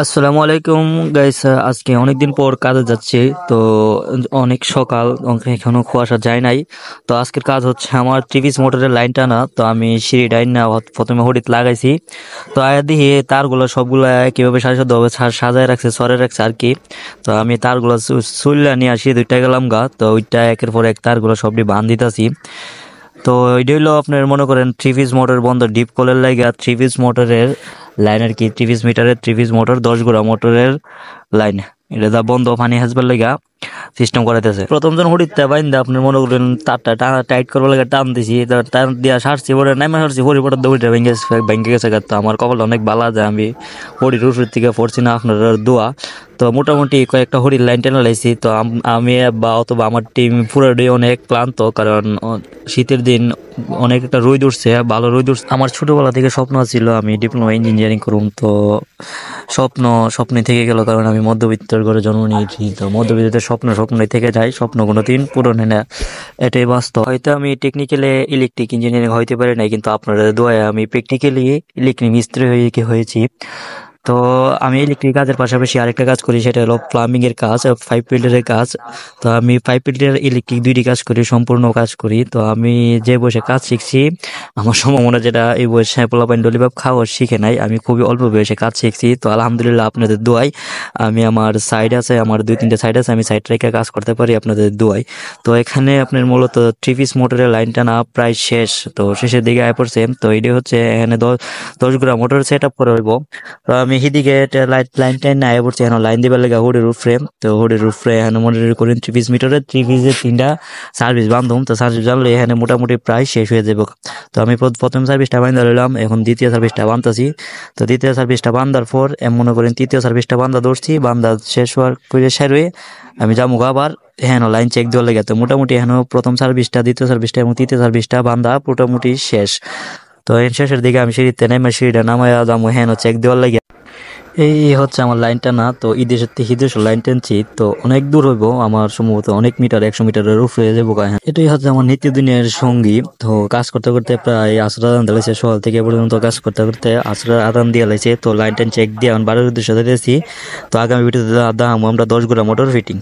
আসসালামু আলাইকুম গাইস। আজকে অনেকদিন পর কাজে যাচ্ছি। তো অনেক সকাল, এখনো কুয়াশা যায় নাই। তো আজকের কাজ হচ্ছে আমার 30 মোটরের লাইন টানা। তো আমি সিঁড়ি ডাইন না প্রথমে হরিত লাগাইছি। তো আয়া দেখি তারগুলো সবগুলা কিভাবে সারিবদ্ধ ভাবে সাজায় রাখছে, সরে রাখছে আর কি। তো আমি তারগুলো চুল্লা নিয়ে আসি, দুইটা গেলাম গা। তো ওইটা একের পর এক তারগুলো সবটি বান্ধ দিতাছি। তো এটা হইলো আপনার মনে করেন 3 পিস মোটর বন্ধ ডিপ কলের লাইগা 3 পিস মোটরের লাইন আর কি। 3 পিস মিটারের 3 পিস মোটর 10 গোড়া মোটরের লাইন, এটা দা বন্ধ পানি হাসবার লাইগা সিস্টেম করাইতেছে। প্রথম জন হুড়িতে বাইন্দা আপনার মনে করেন তারটা টানা টাইট করবার লাগে টান দিছি, তার দিয়া সারছি, পরে নাইমা সারছি, হরিপটার দৌড়িটা ভেঙে গেছে গা। তো আমার কপালটা অনেক বালা যায়, আমি হরির উপর থেকে পড়ছি না, আপনার দোয়া। তো মোটামুটি কয়েকটা হরির লাইন টেনে লাইছি। তো আমি বা অথবা আমার টিম পুরোটাই অনেক ক্লান্ত, কারণ শীতের দিন অনেক একটা রোদ উঠছে, ভালো রোদ উঠছে। আমার ছোটবেলা থেকে স্বপ্ন ছিল আমি ডিপ্লোমা ইঞ্জিনিয়ারিং করুম। তো স্বপ্নে থেকে গেল, কারণ আমি মধ্যবিত্তের ঘরে জন্ম নিয়েছি। তো মধ্যবিত্তের স্বপ্নই থেকে যায়, স্বপ্ন কোনোদিন পূরণ হয় না, এটাই বাস্তব। হয়তো আমি টেকনিক্যালি ইলেকট্রিক ইঞ্জিনিয়ারিং হইতে পারি নাই, কিন্তু আপনাদের দোয়ায় আমি প্র্যাকটিক্যালি ইলেকট্রিক মিস্ত্রি হয়েছি। তো আমি ইলেকট্রিক কাজের পাশাপাশি আরেকটা কাজ করি, সেটা হলো প্লাম্বিং এর কাজ, পাইপ ফিল্টারের কাজ। তো আমি পাইপ ফিল্টার ইলেকট্রিক দুইটি কাজ করি, সম্পূর্ণ কাজ করি। তো আমি যে বয়সে কাজ শিখছি, আমার সম্ভাবনা যেটা এই বয়সে পোলাপাইন ডলিভাব খাওয়া শিখে নাই, আমি খুবই অল্প বয়সে কাজ শিখছি। তো আলহামদুলিল্লাহ আপনাদের দোয়াই আমি, আমার সাইড আছে, আমার 2-3টা সাইড আছে, আমি সাইড রেখে কাজ করতে পারি আপনাদের দোয়াই। তো এখানে আপনার মূলত 3 পিস মোটরের লাইনটা না প্রায় শেষ, তো শেষের দিকে আয় পড়ছে। তো এটি হচ্ছে এখানে 10 গ্রাম মোটর সেট আপ করে হইব। তো আমি সেদিকে লাইন টাইন না আয় পড়ছি, এখন লাইন দিবার লাগে হুডের উপরে। তো হুডের উপরে এখানে মনে করেন 3 পিস মিটারের 3 পিসের 3টা সার্ভিস বান্ধব। তো সার্ভিস জানলে এখানে মোটামুটি প্রায় শেষ হয়ে যাবে। তো আমি প্রথম সার্ভিসটা বান্ধা লইলাম, এখন দ্বিতীয় সার্ভিসটা বান্ধতাছি। তো দ্বিতীয় সার্ভিসটা বান্ধার পর মনে করেন তৃতীয় সার্ভিসটা বান্ধা ধরছি, বান্ধা শেষ হওয়ার করে সেরে আমি যাবো আবার হ্যাঁ লাইন চেক দেওয়ার লেগে। তো মোটামুটি এখন প্রথম সার্ভিসটা, দ্বিতীয় সার্ভিসটা এবং তৃতীয় সার্ভিসটা বান্ধা মোটামুটি শেষ। তো এর শেষের দিকে আমি সিঁড়িতে নেমে সিঁড়িটা নামায় যাবো হ্যাঁ চেক দেওয়ার লাগে। এই হচ্ছে আমার লাইনটা না। তো এই দেশের থেকে এই দেশের লাইন টানছি, তো অনেক দূর হইব, আমার সম্ভবত অনেক মিটার, 100 মিটারের উপরে যাবো। হ্যাঁ এটাই হচ্ছে আমার নিত্যদিনের সঙ্গী। তো কাজ করতে করতে প্রায় আসর আদান দিয়েছে, সকাল থেকে পর্যন্ত কাজ করতে করতে আসর আদান দিয়ে লাইছে। তো লাইন টাইন চেক দিয়ে আমার বাড়ির উদ্দেশ্যে দিয়েছি। তো আগামী ভিডিওতে আমরা 10 গোড়া মোটর ফিটিং।